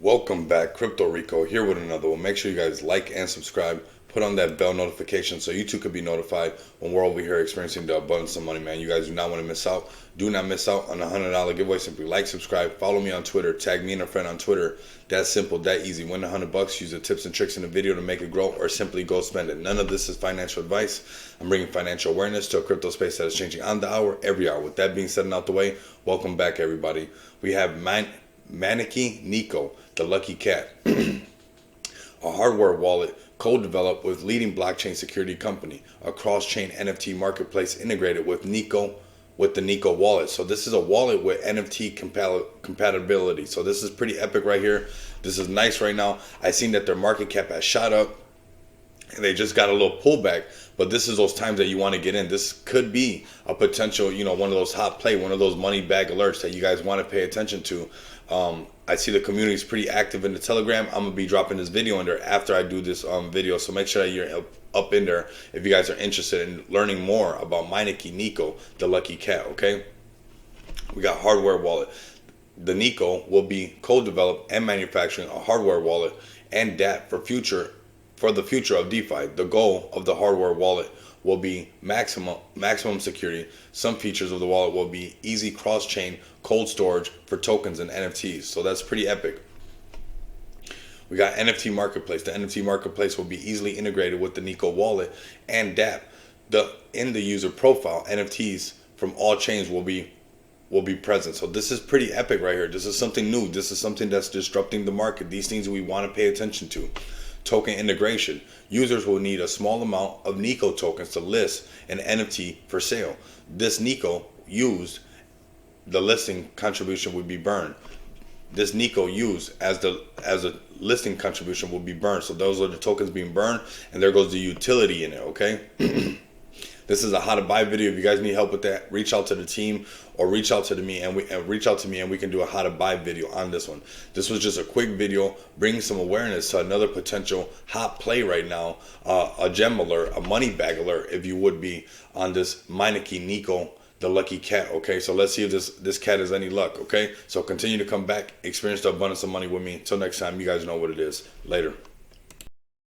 Welcome back, Crypto Rico here with another one. Make sure you guys like and subscribe. Put on that bell notification so you too could be notified when we're over here experiencing the abundance of money, man. You guys do not want to miss out. Do not miss out on a $100 giveaway. Simply like, subscribe, follow me on Twitter, tag me and a friend on Twitter. That simple, that easy. Win $100. Use the tips and tricks in the video to make it grow, or simply go spend it. None of this is financial advice. I'm bringing financial awareness to a crypto space that is changing on the hour, every hour. With that being said and out the way, welcome back, everybody. We have Maneki-Neko The Lucky Cat, a hardware wallet co-developed with leading blockchain security company, a cross-chain NFT marketplace integrated with the Neko wallet. So this is a wallet with NFT compatibility. So this is pretty epic right here. This is nice right now. I seen that their market cap has shot up and they just got a little pullback, but this is those times that you want to get in. This could be a potential, one of those hot play, one of those money bag alerts that you guys want to pay attention to. I see the community is pretty active in the Telegram. I'm gonna be dropping this video in there after I do this video, so make sure that you're up in there if you guys are interested in learning more about Maneki-Neko The Lucky Cat. Okay, we got hardware wallet. The Neko will be co-developed and manufacturing a hardware wallet and Dapp for the future of DeFi. The goal of the hardware wallet will be maximum security. Some features of the wallet will be easy cross-chain cold storage for tokens and NFTs. So that's pretty epic. We got NFT Marketplace. The NFT Marketplace will be easily integrated with the Neko wallet and Dapp. In the user profile, NFTs from all chains will be present. So this is pretty epic right here. This is something new. This is something that's disrupting the market. These things we want to pay attention to. Token integration. Users will need a small amount of Neko tokens to list an NFT for sale. This Neko used, the listing contribution would be burned. This Neko used as a listing contribution will be burned. So those are the tokens being burned, and there goes the utility in it. Okay. This is a how to buy video. If you guys need help with that, reach out to the team or reach out to me and we can do a how to buy video on this one. This was just a quick video bringing some awareness to another potential hot play right now, a gem alert, a money bag alert, if you would be, on this Maneki-Neko The Lucky Cat. Okay, so let's see if this cat is any luck. Okay, so continue to come back, experience the abundance of money with me. Until next time, you guys know what it is. Later.